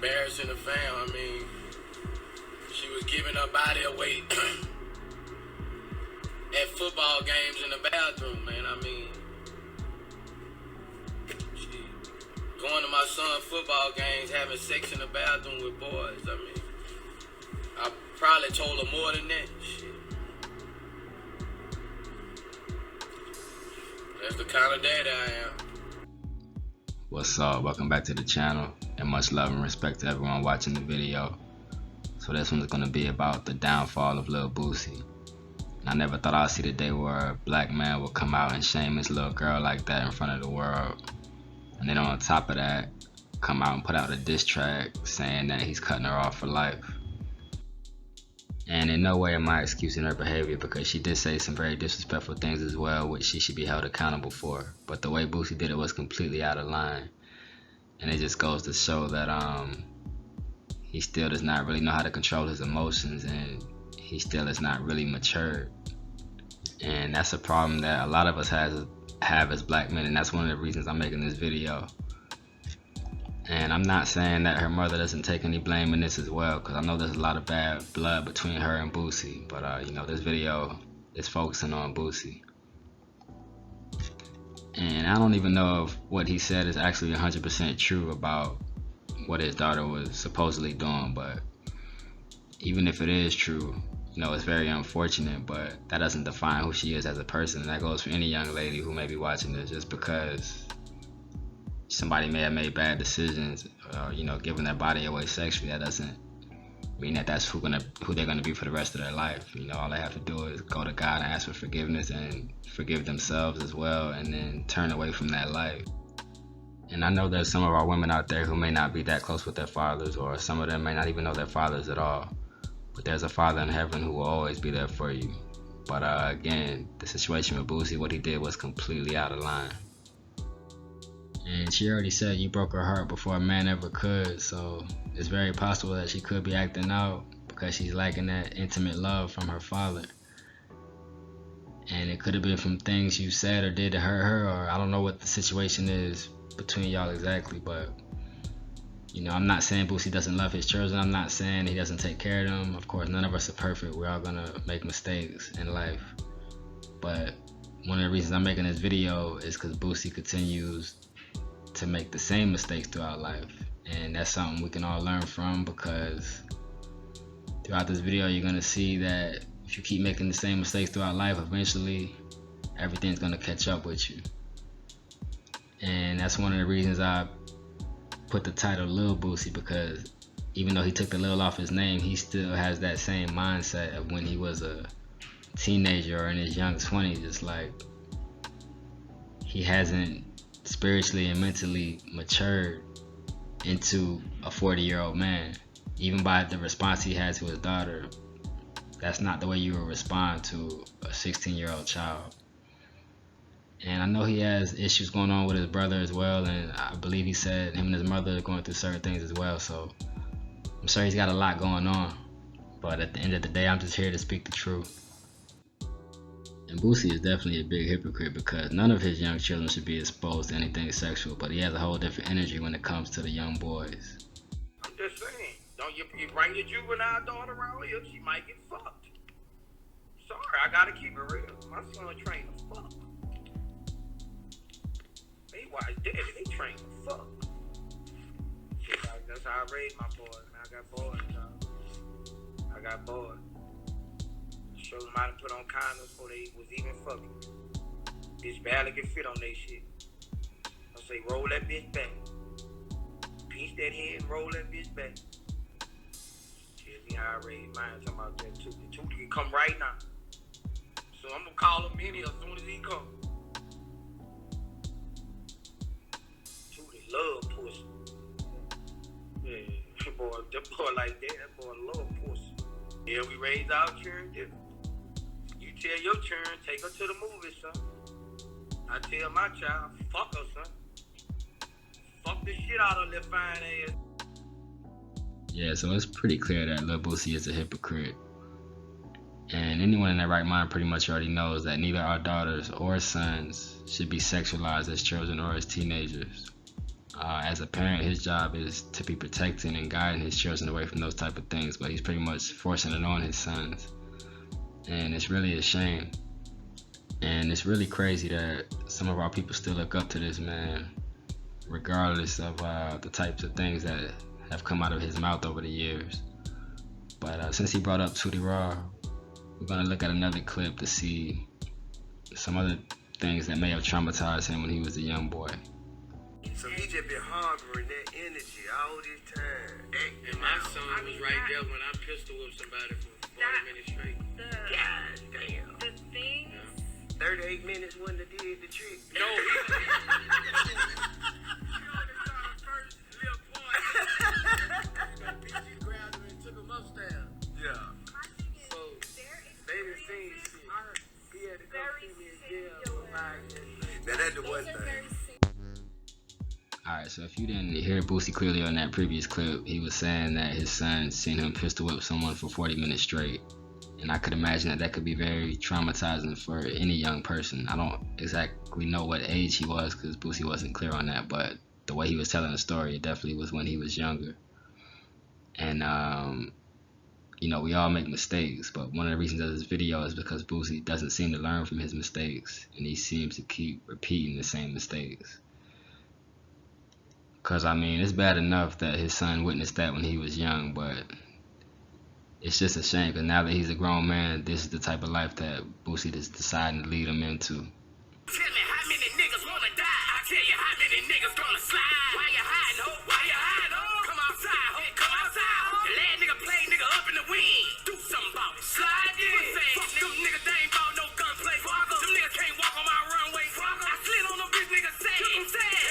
embarrassing the fam. I mean, she was giving her body away at football games in the bathroom, man. I mean, she going to my son's football games, having sex in the bathroom with boys. I mean, I probably told her more than that. Shit. That's the kind of daddy I am. What's up? Welcome back to the channel, and much love and respect to everyone watching the video. So this one's gonna be about the downfall of Lil Boosie. And I never thought I'd see the day where a black man would come out and shame his little girl like that in front of the world. And then on top of that, come out and put out a diss track saying that he's cutting her off for life. And in no way am I excusing her behavior, because she did say some very disrespectful things as well, which she should be held accountable for. But the way Boosie did it was completely out of line. And it just goes to show that he still does not really know how to control his emotions, and he still is not really matured. And that's a problem that a lot of us have as black men, and that's one of the reasons I'm making this video. And I'm not saying that her mother doesn't take any blame in this as well, because I know there's a lot of bad blood between her and Boosie. But you know, this video is focusing on Boosie. And I don't even know if what he said is actually 100% true about what his daughter was supposedly doing. But even if it is true, you know, it's very unfortunate, but that doesn't define who she is as a person. And that goes for any young lady who may be watching this. Just because somebody may have made bad decisions, you know, giving their body away sexually, that doesn't mean that that's who they're gonna be for the rest of their life. You know, all they have to do is go to God and ask for forgiveness and forgive themselves as well, and then turn away from that life. And I know there's some of our women out there who may not be that close with their fathers, or some of them may not even know their fathers at all. But there's a Father in heaven who will always be there for you. But again, the situation with Boosie, what he did was completely out of line. And she already said you broke her heart before a man ever could, so it's very possible that she could be acting out because she's lacking that intimate love from her father. And it could have been from things you said or did to hurt her, or I don't know what the situation is between y'all exactly. But you know, I'm not saying Boosie doesn't love his children. I'm not saying he doesn't take care of them. Of course, none of us are perfect. We're all gonna make mistakes in life. But one of the reasons I'm making this video is because Boosie continues to make the same mistakes throughout life, and that's something we can all learn from, because throughout this video you're gonna see that if you keep making the same mistakes throughout life, eventually everything's gonna catch up with you. And that's one of the reasons I put the title Lil Boosie, because even though he took the Lil off his name, he still has that same mindset of when he was a teenager or in his young 20s. It's like he hasn't spiritually and mentally matured into a 40-year-old man. Even by the response he had to his daughter, that's not the way you would respond to a 16-year-old child. And I know he has issues going on with his brother as well, and I believe he said him and his mother are going through certain things as well, so I'm sure he's got a lot going on. But at the end of the day, I'm just here to speak the truth. And Boosie is definitely a big hypocrite, because none of his young children should be exposed to anything sexual, but he has a whole different energy when it comes to the young boys. I'm just saying, don't you bring your juvenile daughter around here, she might get fucked. Sorry, I gotta keep it real. My son trained to fuck. They watch daddy, they train to fuck. Shit, that's how I raised my boys, man. I got boys, dog. I got boys. Show them how to put on condoms before they was even fucking. Bitch barely can fit on they shit. I say, roll that bitch back. Pinch that head and roll that bitch back. Tell me how I raised mine. Talking about that too. The Tootie can come right now. So I'm gonna call him in here as soon as he come. Tootie love pussy. Yeah, that boy like that. That boy love pussy. Yeah, we raised our children different. You tell your children, take her to the movies, son. I tell my child, fuck her, son. Fuck the shit out of that fine ass. Yeah, so it's pretty clear that Lil Boosie is a hypocrite. And anyone in their right mind pretty much already knows that neither our daughters or sons should be sexualized as children or as teenagers. As a parent, his job is to be protecting and guiding his children away from those type of things, but he's pretty much forcing it on his sons. And it's really a shame. And it's really crazy that some of our people still look up to this man, regardless of the types of things that have come out of his mouth over the years. But since he brought up Tootie Raw, we're gonna look at another clip to see some other things that may have traumatized him when he was a young boy. So he just been harboring that energy all this time. And my son was right there when I pistol whipped somebody for 40 minutes straight. God damn. The thing. 38 minutes wouldn't have did the trick. No. Yeah. So, They done seen shit. He had to come see me in jail for 5 years. Now that's the one thing. Alright, so if you didn't hear Boosie clearly on that previous clip, he was saying that his son seen him pistol whip someone for 40 minutes straight. And I could imagine that that could be very traumatizing for any young person. I don't exactly know what age he was because Boosie wasn't clear on that, but the way he was telling the story, it definitely was when he was younger. And, you know, we all make mistakes, but one of the reasons of this video is because Boosie doesn't seem to learn from his mistakes, and he seems to keep repeating the same mistakes. Because, I mean, it's bad enough that his son witnessed that when he was young, but it's just a shame because now that he's a grown man, this is the type of life that Boosie is deciding to lead him into. Tell me how many niggas wanna die. I tell you how many niggas gonna slide. Why you hiding, ho? Why you hiding, ho? Come outside, ho. Come outside, ho. The lad nigga play nigga up in the wind. Do something about it. Slide in. Fuck them niggas, they ain't bought no gunplay. Them niggas can't walk on my runway. I slid on them bitch niggas sad. And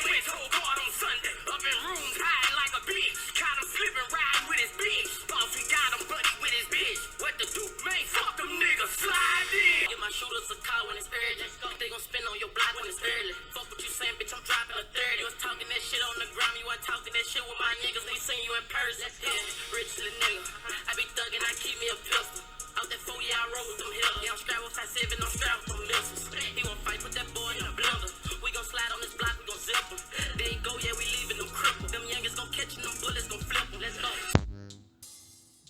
went to a bar on Sunday. Up in rooms hiding like a bitch. Caught him slipping, riding with his bitch. Boss, we got him buddy with his bitch. What the duke, man? Fuck them niggas. Slide in. Give my shooters a call when it's urgent. They gon' spin on your block when it's early. Fuck what you saying, bitch, I'm dropping a 30. You was talking that shit on the gram, you wasn't talking that shit with my niggas. We seen you in person. Yeah, rich little nigga. I be thugging, I keep me a pistol. Out that 4 year I roll with them hitters. Yeah, I'm strapped with 5'7", I'm strapped with them missiles. He gon' fight with that boy in the blender. We gon' slide on this block, we gon' zip him. There you go, yeah, we leaving them crippled. Them youngins gon' catch them bullets, gon' flip them. Let's go.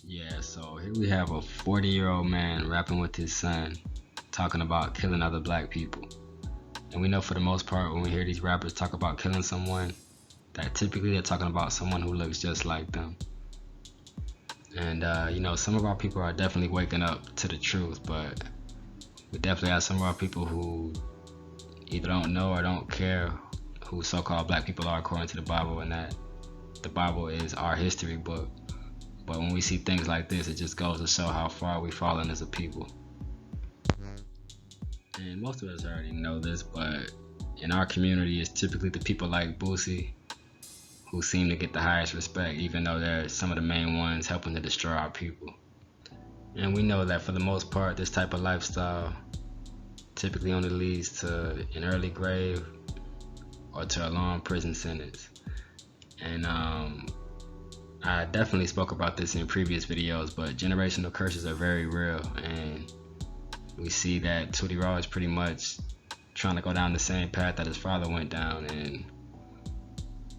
Yeah, so here we have a 40-year-old man rapping with his son, talking about killing other black people. And we know for the most part when we hear these rappers talk about killing someone, that typically they're talking about someone who looks just like them. And you know, some of our people are definitely waking up to the truth, but we definitely have some of our people who either don't know or don't care who so-called black people are according to the Bible, and that the Bible is our history book. But when we see things like this, it just goes to show how far we've fallen as a people. And most of us already know this, but in our community, it's typically the people like Boosie who seem to get the highest respect, even though they're some of the main ones helping to destroy our people. And we know that for the most part, this type of lifestyle typically only leads to an early grave or to a long prison sentence. And I definitely spoke about this in previous videos, but generational curses are very real, and we see that Tootie Raw is pretty much trying to go down the same path that his father went down, and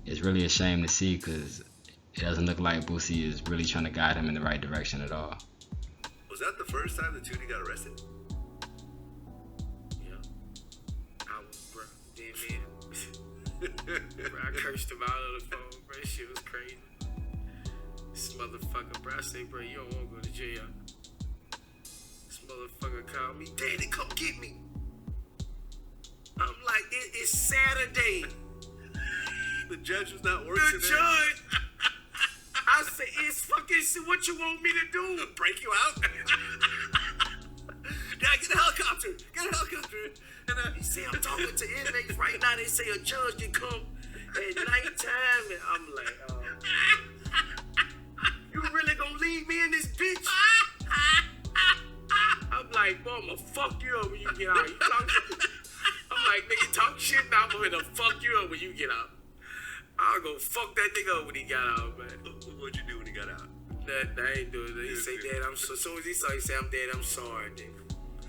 it's really a shame to see because it doesn't look like Boosie is really trying to guide him in the right direction at all. Was that the first time that Tootie got arrested? yeah. I was, bro, damn man. Bro, I cursed him out on the phone, bro. This shit was crazy. This motherfucker, bro. I say, bro, you don't want to go to jail. This motherfucker called me, Daddy, come get me. I'm like, it's Saturday. The judge was not working. The judge. I say, it's fucking shit. What you want me to do? Break you out? Dad, get a helicopter. Get a helicopter. And He say, I'm talking to inmates right now. They say a judge can come at nighttime. And I'm like, you really gonna leave me in this bitch? I'm like, boy, I'ma fuck you up when you get out. You talk shit. I'm like, nigga, talk shit now. I'm gonna fuck you up when you get out. I'll go fuck that nigga up when he got out, man. what'd you do when he got out? I ain't doing it. He say, Dad, I'm so. As soon as he saw, he say, I'm dead. I'm sorry, Dad.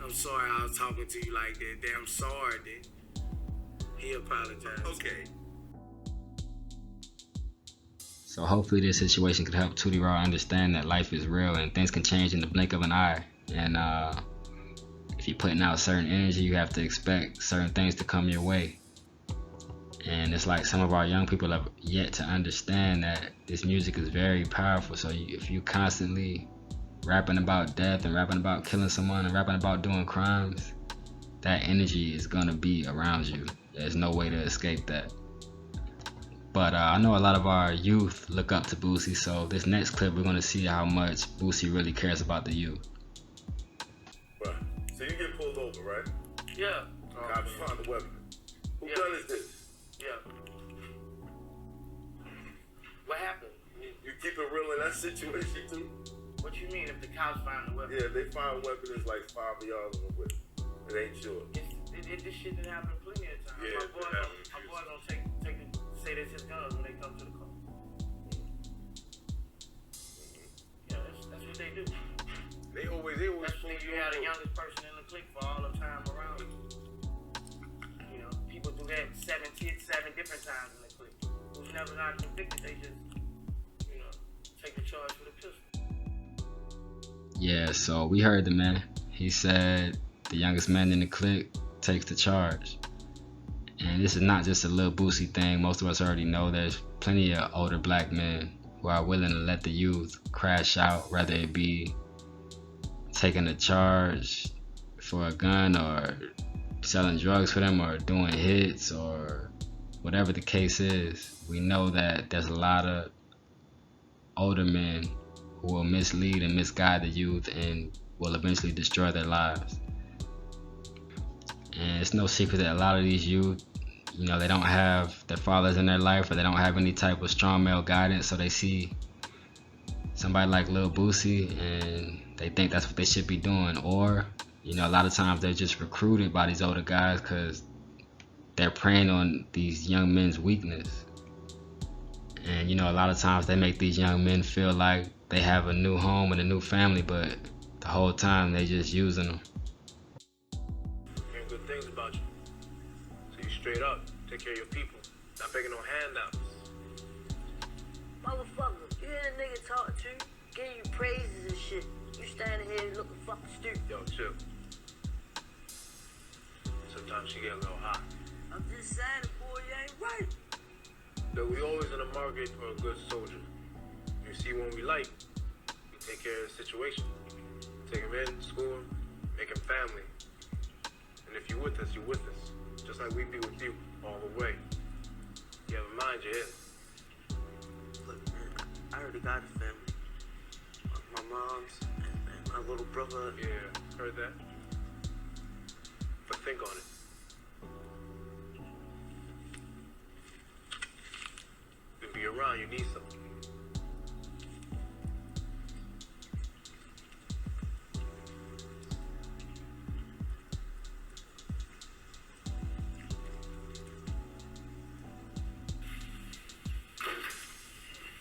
I'm sorry I was talking to you like that. Dad, I'm sorry, Dad. He apologized. Okay. So hopefully this situation could help Tootie Raw understand that life is real and things can change in the blink of an eye. And if you're putting out certain energy, you have to expect certain things to come your way. And it's like some of our young people have yet to understand that this music is very powerful. So if you constantly rapping about death and rapping about killing someone and rapping about doing crimes, that energy is gonna be around you. There's no way to escape that. But I know a lot of our youth look up to Boosie, so this next clip we're gonna see how much Boosie really cares about the youth. Right. So you get pulled over, right? Yeah. Cops find the weapon. Who gun is this? Yeah. What happened? You keep it real in that situation too? What you mean if the cops find the weapon? Yeah, they find a weapon, it's like 5 of y'all in with it. It ain't yours. This shit done happened plenty of times. Yeah, my boy don't say that's his guns when they come to the car. Yeah, that's what they do. They always That's when you had the youngest person in the clique for all the time around you. You know, people do that 7 different times in the clique. Who's never got convicted, they just, you know, take the charge for the pistol. Yeah, so we heard the man. He said the youngest man in the clique takes the charge. And this is not just a Lil Boosie thing. Most of us already know there's plenty of older black men who are willing to let the youth crash out, whether it be taking a charge for a gun or selling drugs for them or doing hits or whatever the case is. We know that there's a lot of older men who will mislead and misguide the youth and will eventually destroy their lives. And it's no secret that a lot of these youth, you know, they don't have their fathers in their life or they don't have any type of strong male guidance, so they see somebody like Lil Boosie and they think that's what they should be doing. Or, you know, a lot of times they're just recruited by these older guys because they're preying on these young men's weakness. And, you know, a lot of times they make these young men feel like they have a new home and a new family, but the whole time they just using them. Hearing good things about you. So you straight up, take care of your people. Not begging no handouts. Motherfucker, you hear a nigga talk to you, giving you praises and shit. You standing here looking fucking stupid. Yo, chill. Sometimes she get a little hot. I'm just saying, boy, you ain't right. Look, we always in the market for a good soldier. You see one we like, we take care of the situation. Take him in, school him, make him family. And if you with us, you with us. Just like we be with you all the way. You have a mind, you're in. Look, man, I already got a family. My mom's and my little brother. Yeah, heard that. But think on it. To be around, you need something.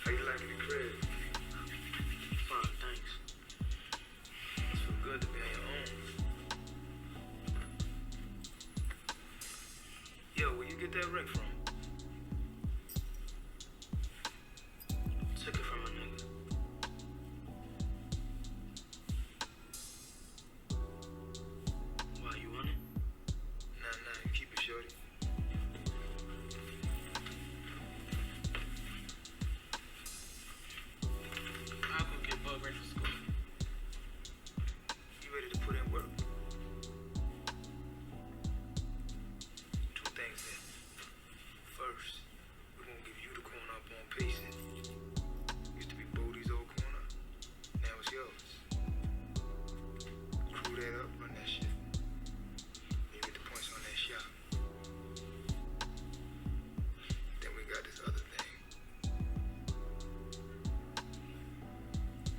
How you liking the crib? Fine, thanks. It's feel good to be on your own. Yo, where you get that wreck from? Took it from a nigga. Why, you want it? Nah, you keep it, shorty. I'll go get Bug ready for school. You ready to put in work? Two things there. First, we're gonna give you the corner up on Payson. Used to be Bodie's old corner. Now it's yours. Crew that up, run that shit. You get the points on that shot. Then we got this other thing.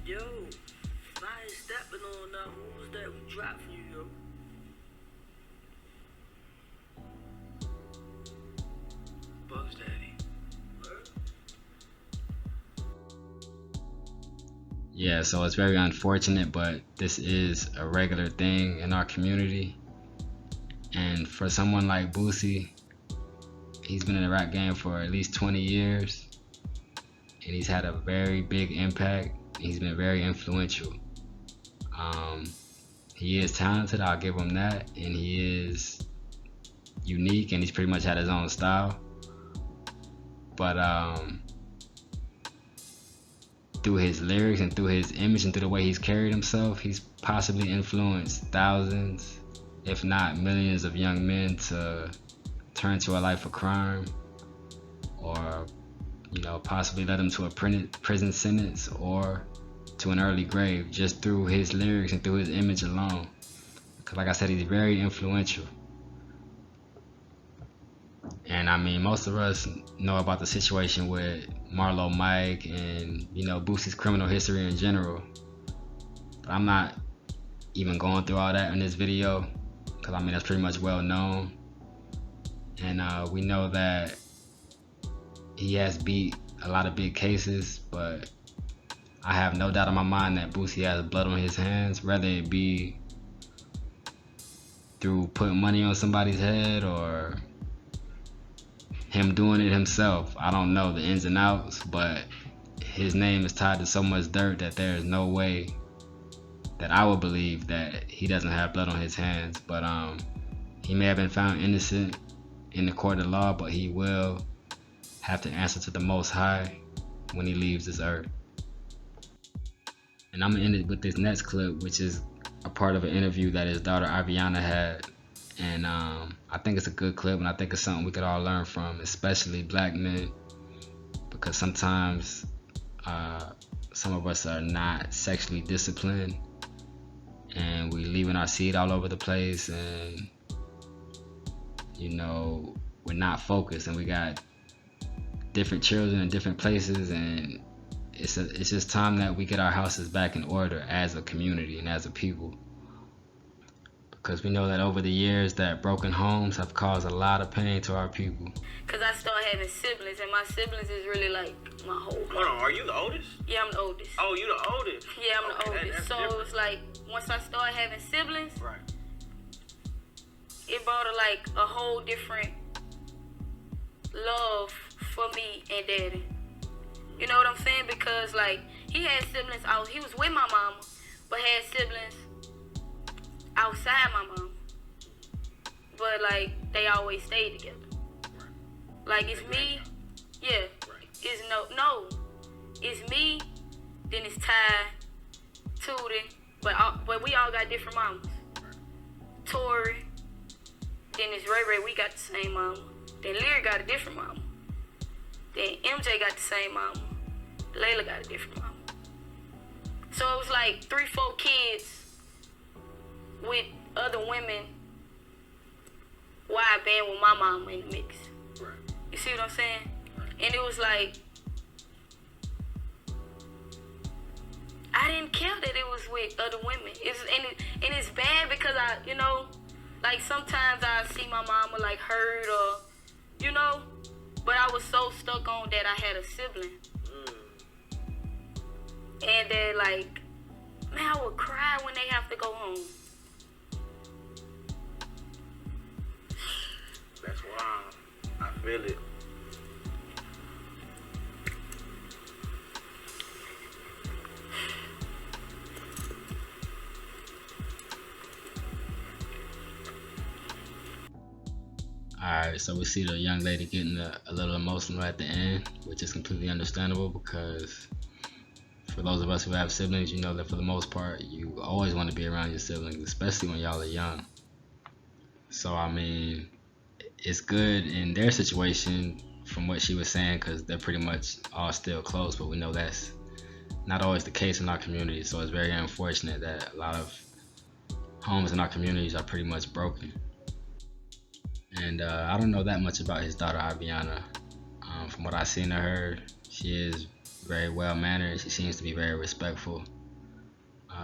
Yo, if I ain't stepping on that, who was that who dropped for you, yo? Bugs Daddy. Yeah, so it's very unfortunate, but this is a regular thing in our community. And for someone like Boosie, he's been in the rap game for at least 20 years. and he's had a very big impact. He's been very influential. He is talented, I'll give him that, and he is unique, and he's pretty much had his own style. But through his lyrics and through his image and through the way he's carried himself, he's possibly influenced thousands, if not millions, of young men to turn to a life of crime, or possibly led them to a prison sentence or to an early grave, just through his lyrics and through his image alone. Because like I said, he's very influential. And I mean, most of us know about the situation with Marlo Mike and Boosie's criminal history in general, but I'm not even going through all that in this video, because I mean that's pretty much well known. And we know that he has beat a lot of big cases, but I have no doubt in my mind that Boosie has blood on his hands, whether it be through putting money on somebody's head or him doing it himself. I don't know the ins and outs, but his name is tied to so much dirt that there is no way that I would believe that he doesn't have blood on his hands. But he may have been found innocent in the court of law, but he will have to answer to the Most High when he leaves this earth. And I'm gonna end it with this next clip, which is a part of an interview that his daughter Aviana had. And I think it's a good clip, and I think it's something we could all learn from, especially black men, because sometimes some of us are not sexually disciplined, and we leaving our seed all over the place, and we're not focused, and we got different children in different places, and it's just time that we get our houses back in order as a community and as a people. Because we know that over the years that broken homes have caused a lot of pain to our people. Because I started having siblings, and my siblings is really like my whole life. Hold on, are you the oldest? Yeah, I'm the oldest. Oh, you the oldest? Yeah, I'm the Okay, oldest. that's So different. it was like, once I started having siblings, Right. it brought a whole different love for me and daddy. You know what I'm saying? Because like, he had siblings out, he was with my mama, but had siblings outside my mom, but like they always stayed together. Right. Like it's me, yeah. Right. It's no, it's me. Then it's Ty, Tootie, but we all got different mamas. Right. Tori, then it's Ray Ray. We got the same mama. Then Lear got a different mama. Then MJ got the same mama. Layla got a different mama. So it was like 3-4 kids with other women, while I been with my mama in the mix. Right. You see what I'm saying? Right. And it was like, I didn't care that it was with other women. And it's bad because I, like sometimes I see my mama like hurt or, but I was so stuck on that I had a sibling. And they're like, man, I would cry when they have to go home. That's wild. I feel it. Alright, so we see the young lady getting a little emotional at the end, which is completely understandable, because for those of us who have siblings, you know that for the most part, you always want to be around your siblings, especially when y'all are young. So, I mean, it's good in their situation from what she was saying, because they're pretty much all still close, but we know that's not always the case in our community. So it's very unfortunate that a lot of homes in our communities are pretty much broken. And I don't know that much about his daughter Aviana. From what I've seen of her, she is very well mannered. She seems to be very respectful.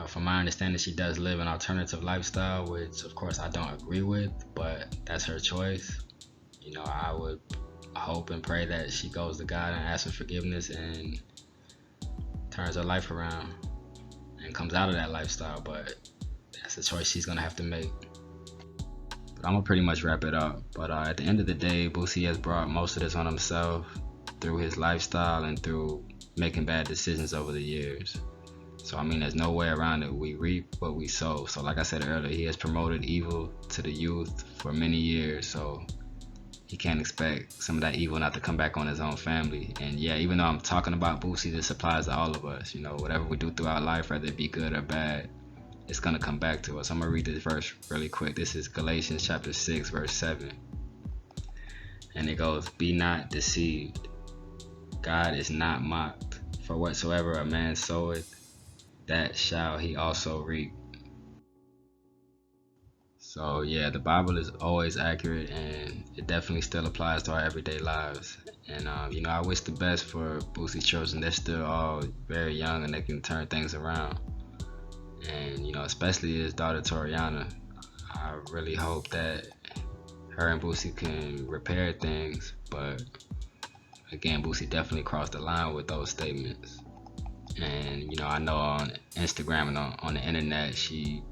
From my understanding, she does live an alternative lifestyle, which of course I don't agree with, but that's her choice. I would hope and pray that she goes to God and asks for forgiveness and turns her life around and comes out of that lifestyle, but that's a choice she's gonna have to make. But I'm gonna pretty much wrap it up. But at the end of the day, Boosie has brought most of this on himself through his lifestyle and through making bad decisions over the years. So I mean, there's no way around it. We reap what we sow. So like I said earlier, he has promoted evil to the youth for many years. So he can't expect some of that evil not to come back on his own family. And yeah, even though I'm talking about Boosie, this applies to all of us. You know, whatever we do throughout life, whether it be good or bad, it's gonna come back to us. I'm gonna read this verse really quick. This is Galatians chapter 6, verse 7. And it goes, "Be not deceived. God is not mocked. For whatsoever a man soweth, that shall he also reap." So yeah, the Bible is always accurate, and it definitely still applies to our everyday lives. And you know, I wish the best for Boosie's children. They're still all very young, and they can turn things around. And you know, especially his daughter Toriana, I really hope that her and Boosie can repair things. But again, Boosie definitely crossed the line with those statements. And you know, I know on Instagram and on the internet, she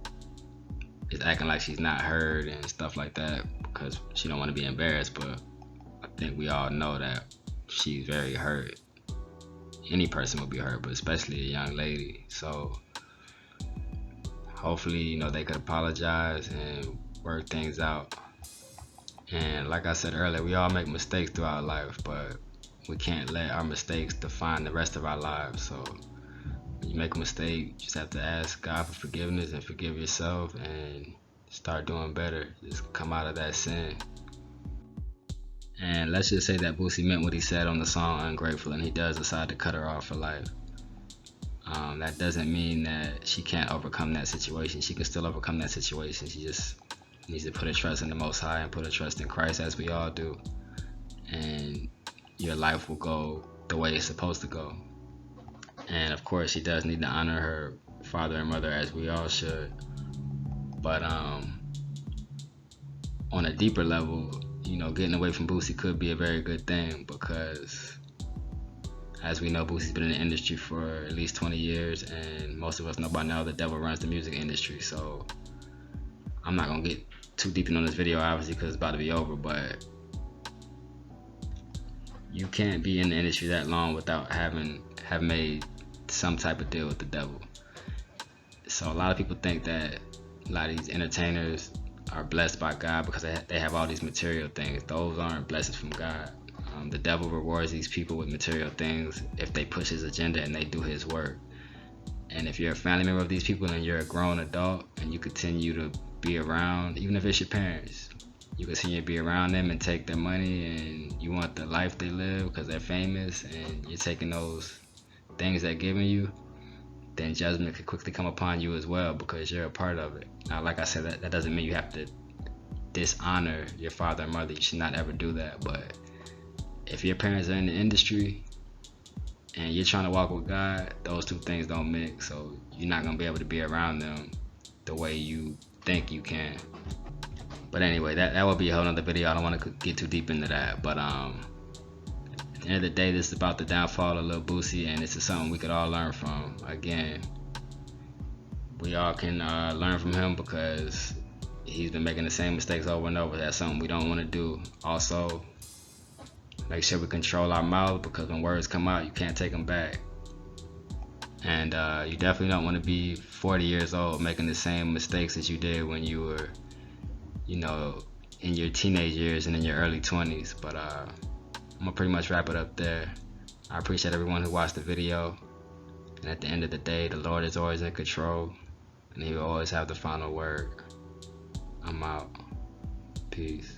is acting like she's not heard and stuff like that because she don't want to be embarrassed. But I think we all know that she's very hurt. Any person would be hurt, but especially a young lady. So hopefully, you know, they could apologize and work things out. And like I said earlier, we all make mistakes throughout life, but we can't let our mistakes define the rest of our lives. So when you make a mistake, you just have to ask God for forgiveness and forgive yourself and start doing better. Just come out of that sin. And let's just say that Boosie meant what he said on the song Ungrateful, and he does decide to cut her off for life. That doesn't mean that she can't overcome that situation. She can still overcome that situation. She just needs to put her trust in the Most High and put her trust in Christ, as we all do. And your life will go the way it's supposed to go. And of course, she does need to honor her father and mother, as we all should. But on a deeper level, you know, getting away from Boosie could be a very good thing, because as we know, Boosie's been in the industry for at least 20 years, and most of us know by now the devil runs the music industry. So I'm not gonna get too deep into this video, obviously, because it's about to be over, but you can't be in the industry that long without have made some type of deal with the devil. So a lot of people think that a lot of these entertainers are blessed by God because they have all these material things. Those aren't blessings from God. The devil rewards these people with material things if they push his agenda and they do his work. And if you're a family member of these people and you're a grown adult and you continue to be around, even if it's your parents, you continue to be around them and take their money, and you want the life they live because they're famous, and you're taking those things they're giving you, then judgment could quickly come upon you as well because you're a part of it. Now, like I said, that doesn't mean you have to dishonor your father and mother. You should not ever do that. But if your parents are in the industry and you're trying to walk with God, those two things don't mix. So you're not going to be able to be around them the way you think you can. But anyway, that would be a whole nother video. I don't want to get too deep into that. But at the end of the day, this is about the downfall of Lil Boosie, and this is something we could all learn from. Again, we all can learn from him because he's been making the same mistakes over and over. That's something we don't want to do. Also, make sure we control our mouth, because when words come out, you can't take them back. And you definitely don't want to be 40 years old making the same mistakes that you did when you were, you know, in your teenage years and in your early 20s. But I'm gonna pretty much wrap it up there. I appreciate everyone who watched the video. And at the end of the day, the Lord is always in control, and he will always have the final word. I'm out. Peace.